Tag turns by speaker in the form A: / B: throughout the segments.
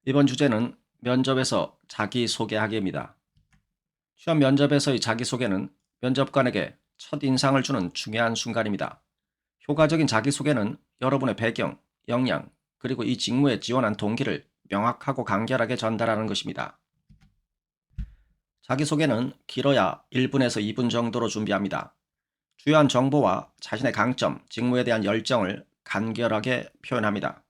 A: 이번 주제는 면접에서 자기소개하기입니다. 취업 면접에서의 자기소개는 면접관에게 첫인상을 주는 중요한 순간입니다. 효과적인 자기소개는 여러분의 배경, 역량, 그리고 이 직무에 지원한 동기를 명확하고 간결하게 전달하는 것입니다. 자기소개는 길어야 1분에서 2분 정도로 준비합니다. 주요한 정보와 자신의 강점, 직무에 대한 열정을 간결하게 표현합니다.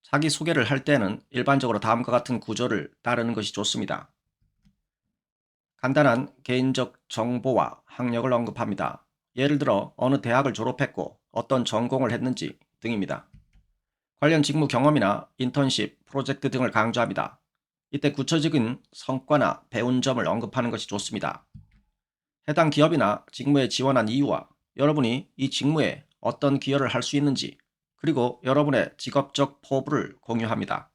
A: 자기소개를 할 때는 일반적으로 다음과 같은 구조를 따르는 것이 좋습니다. 간단한 개인적 정보와 학력을 언급합니다. 예를 들어 어느 대학을 졸업했고 어떤 전공을 했는지 등입니다. 관련 직무 경험이나 인턴십, 프로젝트 등을 강조합니다. 이때 구체적인 성과나 배운 점을 언급하는 것이 좋습니다. 해당 기업이나 직무에 지원한 이유와 여러분이 이 직무에 어떤 기여를 할 수 있는지, 그리고 여러분의 직업적 포부를 공유합니다.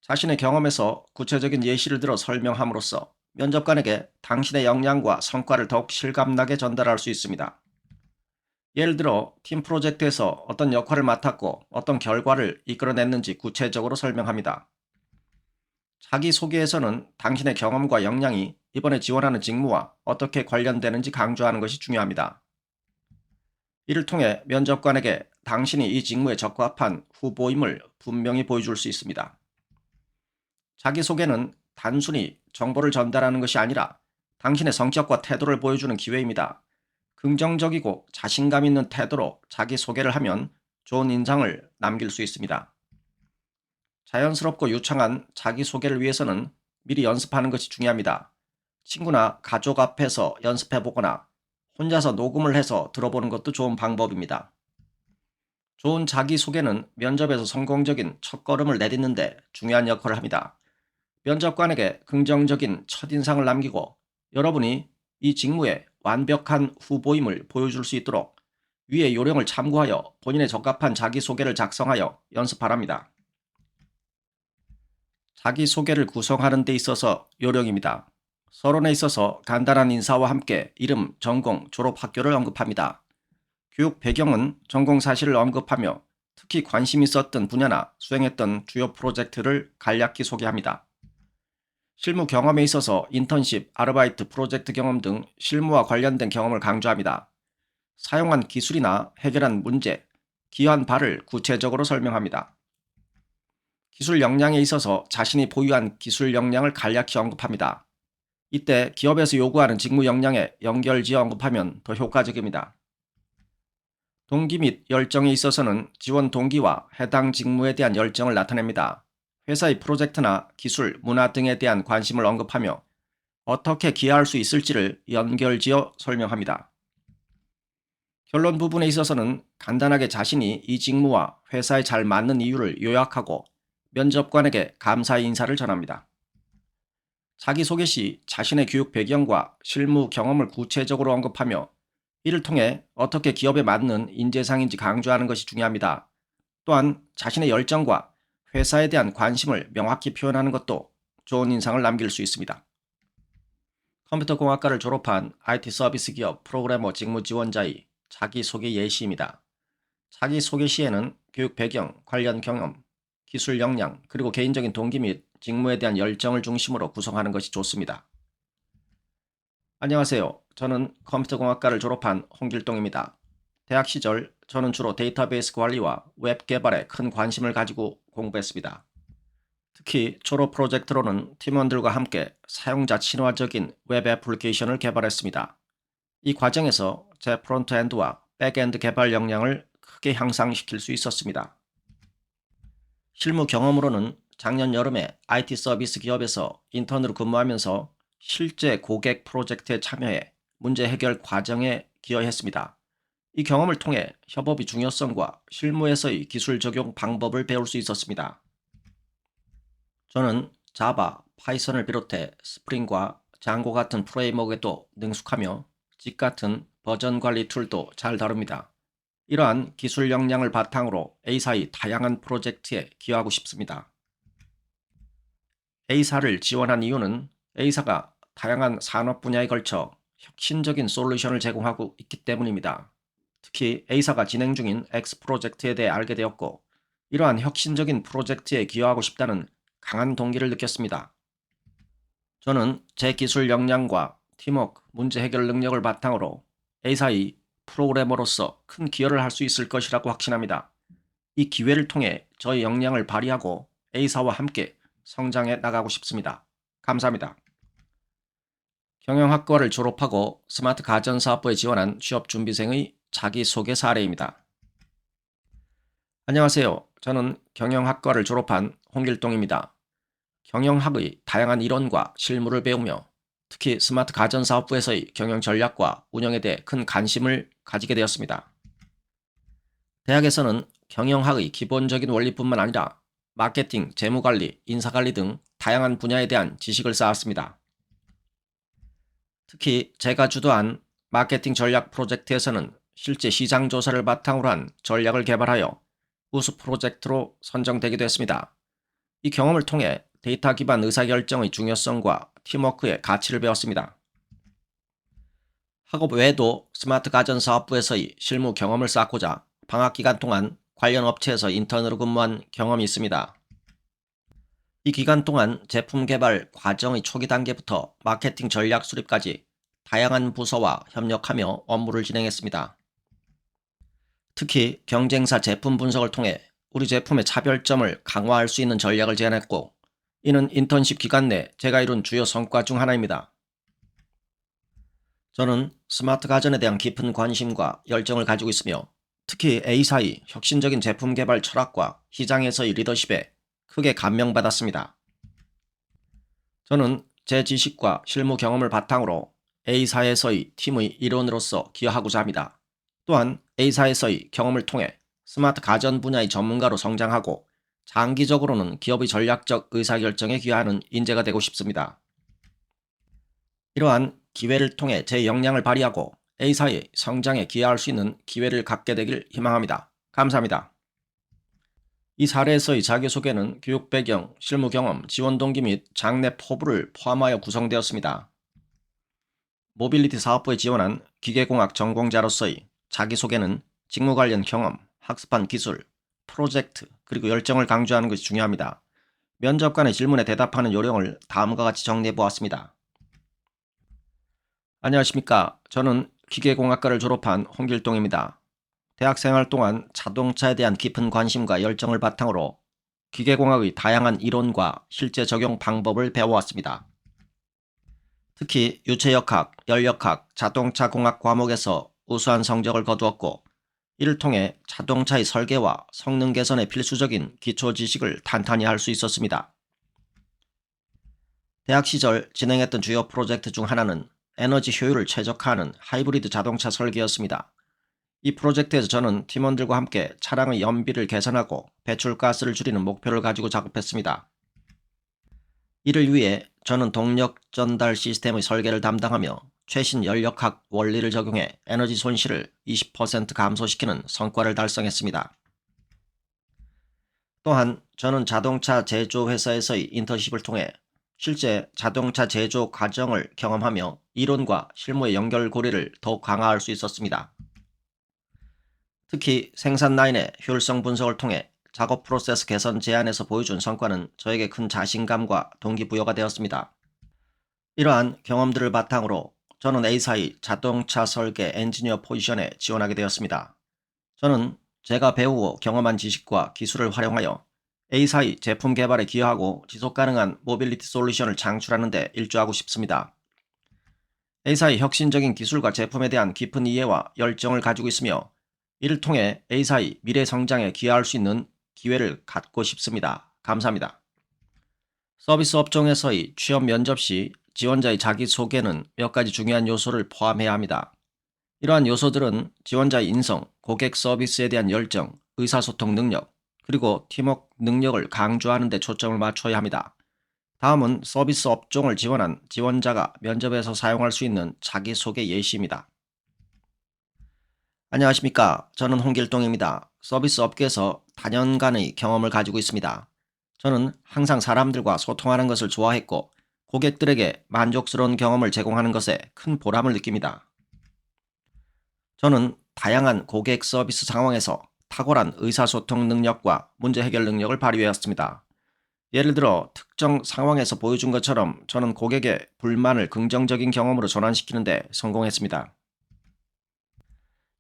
A: 자신의 경험에서 구체적인 예시를 들어 설명함으로써 면접관에게 당신의 역량과 성과를 더욱 실감나게 전달할 수 있습니다. 예를 들어 팀 프로젝트에서 어떤 역할을 맡았고 어떤 결과를 이끌어냈는지 구체적으로 설명합니다. 자기소개에서는 당신의 경험과 역량이 이번에 지원하는 직무와 어떻게 관련되는지 강조하는 것이 중요합니다. 이를 통해 면접관에게 당신이 이 직무에 적합한 후보임을 분명히 보여줄 수 있습니다. 자기소개는 단순히 정보를 전달하는 것이 아니라 당신의 성격과 태도를 보여주는 기회입니다. 긍정적이고 자신감 있는 태도로 자기소개를 하면 좋은 인상을 남길 수 있습니다. 자연스럽고 유창한 자기소개를 위해서는 미리 연습하는 것이 중요합니다. 친구나 가족 앞에서 연습해보거나 혼자서 녹음을 해서 들어보는 것도 좋은 방법입니다. 좋은 자기소개는 면접에서 성공적인 첫걸음을 내딛는 데 중요한 역할을 합니다. 면접관에게 긍정적인 첫인상을 남기고 여러분이 이 직무에 완벽한 후보임을 보여줄 수 있도록 위의 요령을 참고하여 본인에 적합한 자기소개를 작성하여 연습하랍니다. 자기소개를 구성하는 데 있어서 요령입니다. 서론에 있어서 간단한 인사와 함께 이름, 전공, 졸업 학교를 언급합니다. 교육 배경은 전공 사실을 언급하며 특히 관심 있었던 분야나 수행했던 주요 프로젝트를 간략히 소개합니다. 실무 경험에 있어서 인턴십, 아르바이트, 프로젝트 경험 등 실무와 관련된 경험을 강조합니다. 사용한 기술이나 해결한 문제, 기여한 바를 구체적으로 설명합니다. 기술 역량에 있어서 자신이 보유한 기술 역량을 간략히 언급합니다. 이때 기업에서 요구하는 직무 역량에 연결지어 언급하면 더 효과적입니다. 동기 및 열정에 있어서는 지원 동기와 해당 직무에 대한 열정을 나타냅니다. 회사의 프로젝트나 기술, 문화 등에 대한 관심을 언급하며 어떻게 기여할 수 있을지를 연결지어 설명합니다. 결론 부분에 있어서는 간단하게 자신이 이 직무와 회사에 잘 맞는 이유를 요약하고 면접관에게 감사의 인사를 전합니다. 자기소개 시 자신의 교육 배경과 실무 경험을 구체적으로 언급하며 이를 통해 어떻게 기업에 맞는 인재상인지 강조하는 것이 중요합니다. 또한 자신의 열정과 회사에 대한 관심을 명확히 표현하는 것도 좋은 인상을 남길 수 있습니다. 컴퓨터공학과를 졸업한 IT 서비스 기업 프로그래머 직무 지원자의 자기소개 예시입니다. 자기소개 시에는 교육 배경, 관련 경험, 기술 역량, 그리고 개인적인 동기 및 직무에 대한 열정을 중심으로 구성하는 것이 좋습니다. 안녕하세요. 저는 컴퓨터공학과를 졸업한 홍길동입니다. 대학 시절 저는 주로 데이터베이스 관리와 웹 개발에 큰 관심을 가지고 공부했습니다. 특히 졸업 프로젝트로는 팀원들과 함께 사용자 친화적인 웹 애플리케이션을 개발했습니다. 이 과정에서 제 프론트엔드와 백엔드 개발 역량을 크게 향상시킬 수 있었습니다. 실무 경험으로는 작년 여름에 IT 서비스 기업에서 인턴으로 근무하면서 실제 고객 프로젝트에 참여해 문제 해결 과정에 기여했습니다. 이 경험을 통해 협업의 중요성과 실무에서의 기술 적용 방법을 배울 수 있었습니다. 저는 자바, 파이썬을 비롯해 스프링과 장고 같은 프레임워크에도 능숙하며 직 같은 버전 관리 툴도 잘 다룹니다. 이러한 기술 역량을 바탕으로 A사의 다양한 프로젝트에 기여하고 싶습니다. A사를 지원한 이유는 A사가 다양한 산업 분야에 걸쳐 혁신적인 솔루션을 제공하고 있기 때문입니다. 특히 A사가 진행 중인 X 프로젝트에 대해 알게 되었고, 이러한 혁신적인 프로젝트에 기여하고 싶다는 강한 동기를 느꼈습니다. 저는 제 기술 역량과 팀워크, 문제 해결 능력을 바탕으로 A사의 프로그래머로서 큰 기여를 할 수 있을 것이라고 확신합니다. 이 기회를 통해 저의 역량을 발휘하고 A사와 함께 성장해 나가고 싶습니다. 감사합니다. 경영학과를 졸업하고 스마트 가전사업부에 지원한 취업준비생의 자기소개 사례입니다. 안녕하세요. 저는 경영학과를 졸업한 홍길동입니다. 경영학의 다양한 이론과 실무를 배우며 특히 스마트 가전사업부에서의 경영 전략과 운영에 대해 큰 관심을 가지게 되었습니다. 대학에서는 경영학의 기본적인 원리뿐만 아니라 마케팅, 재무관리, 인사관리 등 다양한 분야에 대한 지식을 쌓았습니다. 특히 제가 주도한 마케팅 전략 프로젝트에서는 실제 시장 조사를 바탕으로 한 전략을 개발하여 우수 프로젝트로 선정되기도 했습니다. 이 경험을 통해 데이터 기반 의사결정의 중요성과 팀워크의 가치를 배웠습니다. 학업 외에도 스마트 가전 사업부에서의 실무 경험을 쌓고자 방학 기간 동안 관련 업체에서 인턴으로 근무한 경험이 있습니다. 이 기간 동안 제품 개발 과정의 초기 단계부터 마케팅 전략 수립까지 다양한 부서와 협력하며 업무를 진행했습니다. 특히 경쟁사 제품 분석을 통해 우리 제품의 차별점을 강화할 수 있는 전략을 제안했고, 이는 인턴십 기간 내 제가 이룬 주요 성과 중 하나입니다. 저는 스마트 가전에 대한 깊은 관심과 열정을 가지고 있으며 특히 A사의 혁신적인 제품 개발 철학과 시장에서의 리더십에 크게 감명받았습니다. 저는 제 지식과 실무 경험을 바탕으로 A사에서의 팀의 일원으로서 기여하고자 합니다. 또한 A사에서의 경험을 통해 스마트 가전 분야의 전문가로 성장하고 장기적으로는 기업의 전략적 의사결정에 기여하는 인재가 되고 싶습니다. 이러한 기회를 통해 제 역량을 발휘하고 A사의 성장에 기여할 수 있는 기회를 갖게 되길 희망합니다. 감사합니다. 이 사례에서의 자기소개는 교육 배경, 실무 경험, 지원 동기 및 장래 포부를 포함하여 구성되었습니다. 모빌리티 사업부에 지원한 기계공학 전공자로서의 자기소개는 직무 관련 경험, 학습한 기술, 프로젝트, 그리고 열정을 강조하는 것이 중요합니다. 면접관의 질문에 대답하는 요령을 다음과 같이 정리해 보았습니다. 안녕하십니까. 저는 기계공학과를 졸업한 홍길동입니다. 대학생활 동안 자동차에 대한 깊은 관심과 열정을 바탕으로 기계공학의 다양한 이론과 실제 적용 방법을 배워왔습니다. 특히 유체역학, 열역학, 자동차 공학 과목에서 우수한 성적을 거두었고, 이를 통해 자동차의 설계와 성능 개선에 필수적인 기초 지식을 탄탄히 할 수 있었습니다. 대학 시절 진행했던 주요 프로젝트 중 하나는 에너지 효율을 최적화하는 하이브리드 자동차 설계였습니다. 이 프로젝트에서 저는 팀원들과 함께 차량의 연비를 개선하고 배출가스를 줄이는 목표를 가지고 작업했습니다. 이를 위해 저는 동력 전달 시스템의 설계를 담당하며 최신 연력학 원리를 적용해 에너지 손실을 20% 감소시키는 성과를 달성했습니다. 또한 저는 자동차 제조 회사에서의 인턴십을 통해 실제 자동차 제조 과정을 경험하며 이론과 실무의 연결고리를 더욱 강화할 수 있었습니다. 특히 생산 라인의 효율성 분석을 통해 작업 프로세스 개선 제안에서 보여준 성과는 저에게 큰 자신감과 동기부여가 되었습니다. 이러한 경험들을 바탕으로 저는 A사의 자동차 설계 엔지니어 포지션에 지원하게 되었습니다. 저는 제가 배우고 경험한 지식과 기술을 활용하여 A사의 제품 개발에 기여하고 지속가능한 모빌리티 솔루션을 창출하는 데 일조하고 싶습니다. A사의 혁신적인 기술과 제품에 대한 깊은 이해와 열정을 가지고 있으며 이를 통해 A사의 미래 성장에 기여할 수 있는 기회를 갖고 싶습니다. 감사합니다. 서비스 업종에서의 취업 면접 시 지원자의 자기소개는 몇 가지 중요한 요소를 포함해야 합니다. 이러한 요소들은 지원자의 인성, 고객 서비스에 대한 열정, 의사소통 능력, 그리고 팀워크 능력을 강조하는 데 초점을 맞춰야 합니다. 다음은 서비스 업종을 지원한 지원자가 면접에서 사용할 수 있는 자기소개 예시입니다. 안녕하십니까. 저는 홍길동입니다. 서비스 업계에서 다년간의 경험을 가지고 있습니다. 저는 항상 사람들과 소통하는 것을 좋아했고 고객들에게 만족스러운 경험을 제공하는 것에 큰 보람을 느낍니다. 저는 다양한 고객 서비스 상황에서 탁월한 의사소통 능력과 문제 해결 능력을 발휘하였습니다. 예를 들어 특정 상황에서 보여준 것처럼 저는 고객의 불만을 긍정적인 경험으로 전환시키는 데 성공했습니다.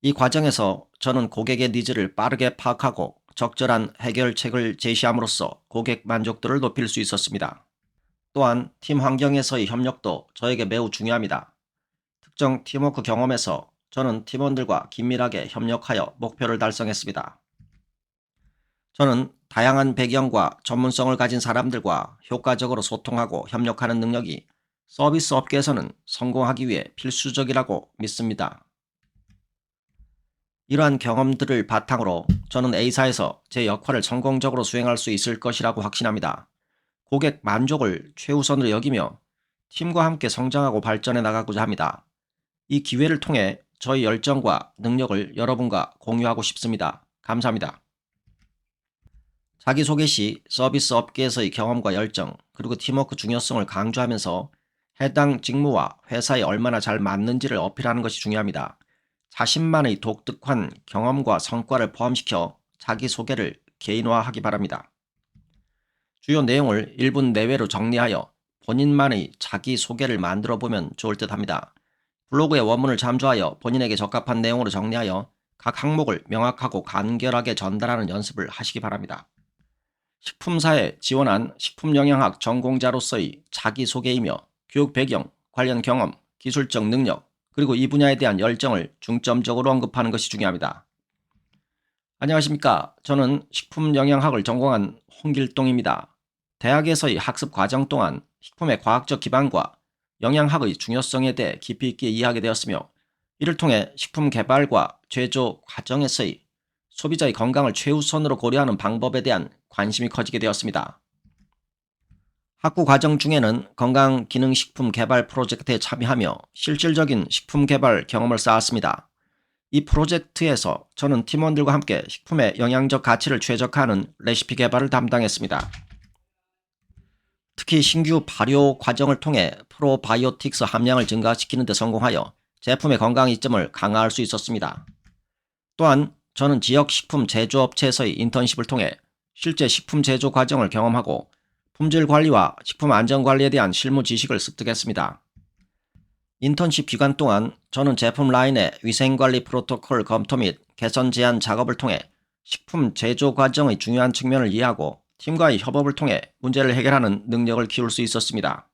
A: 이 과정에서 저는 고객의 니즈를 빠르게 파악하고 적절한 해결책을 제시함으로써 고객 만족도를 높일 수 있었습니다. 또한 팀 환경에서의 협력도 저에게 매우 중요합니다. 특정 팀워크 경험에서 저는 팀원들과 긴밀하게 협력하여 목표를 달성했습니다. 저는 다양한 배경과 전문성을 가진 사람들과 효과적으로 소통하고 협력하는 능력이 서비스 업계에서는 성공하기 위해 필수적이라고 믿습니다. 이러한 경험들을 바탕으로 저는 A사에서 제 역할을 성공적으로 수행할 수 있을 것이라고 확신합니다. 고객 만족을 최우선으로 여기며 팀과 함께 성장하고 발전해 나가고자 합니다. 이 기회를 통해 저의 열정과 능력을 여러분과 공유하고 싶습니다. 감사합니다. 자기소개 시 서비스 업계에서의 경험과 열정, 그리고 팀워크 중요성을 강조하면서 해당 직무와 회사에 얼마나 잘 맞는지를 어필하는 것이 중요합니다. 자신만의 독특한 경험과 성과를 포함시켜 자기소개를 개인화하기 바랍니다. 주요 내용을 1분 내외로 정리하여 본인만의 자기소개를 만들어 보면 좋을 듯 합니다. 블로그의 원문을 참조하여 본인에게 적합한 내용으로 정리하여 각 항목을 명확하고 간결하게 전달하는 연습을 하시기 바랍니다. 식품사에 지원한 식품영양학 전공자로서의 자기소개이며 교육 배경, 관련 경험, 기술적 능력, 그리고 이 분야에 대한 열정을 중점적으로 언급하는 것이 중요합니다. 안녕하십니까. 저는 식품영양학을 전공한 홍길동입니다. 대학에서의 학습 과정 동안 식품의 과학적 기반과 영양학의 중요성에 대해 깊이 있게 이해하게 되었으며 이를 통해 식품 개발과 제조 과정에서의 소비자의 건강을 최우선으로 고려하는 방법에 대한 관심이 커지게 되었습니다. 학부 과정 중에는 건강기능식품 개발 프로젝트에 참여하며 실질적인 식품 개발 경험을 쌓았습니다. 이 프로젝트에서 저는 팀원들과 함께 식품의 영양적 가치를 최적화하는 레시피 개발을 담당했습니다. 특히 신규 발효 과정을 통해 프로바이오틱스 함량을 증가시키는 데 성공하여 제품의 건강 이점을 강화할 수 있었습니다. 또한 저는 지역 식품 제조업체에서의 인턴십을 통해 실제 식품 제조 과정을 경험하고 품질 관리와 식품 안전 관리에 대한 실무 지식을 습득했습니다. 인턴십 기간 동안 저는 제품 라인의 위생관리 프로토콜 검토 및 개선 제안 작업을 통해 식품 제조 과정의 중요한 측면을 이해하고 팀과의 협업을 통해 문제를 해결하는 능력을 키울 수 있었습니다.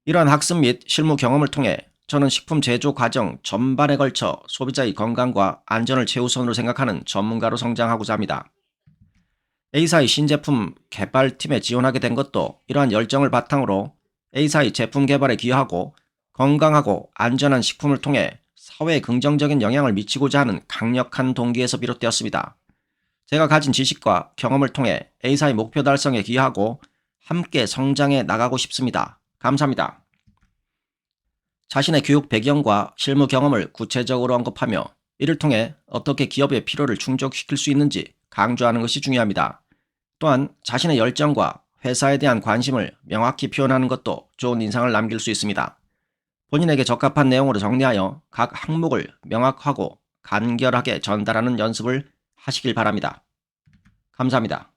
A: 이러한 학습 및 실무 경험을 통해 저는 식품 제조 과정 전반에 걸쳐 소비자의 건강과 안전을 최우선으로 생각하는 전문가로 성장하고자 합니다. A사의 신제품 개발팀에 지원하게 된 것도 이러한 열정을 바탕으로 A사의 제품 개발에 기여하고 건강하고 안전한 식품을 통해 사회에 긍정적인 영향을 미치고자 하는 강력한 동기에서 비롯되었습니다. 제가 가진 지식과 경험을 통해 A사의 목표 달성에 기여하고 함께 성장해 나가고 싶습니다. 감사합니다. 자신의 교육 배경과 실무 경험을 구체적으로 언급하며 이를 통해 어떻게 기업의 필요를 충족시킬 수 있는지 강조하는 것이 중요합니다. 또한 자신의 열정과 회사에 대한 관심을 명확히 표현하는 것도 좋은 인상을 남길 수 있습니다. 본인에게 적합한 내용으로 정리하여 각 항목을 명확하고 간결하게 전달하는 연습을 하시길 바랍니다. 감사합니다.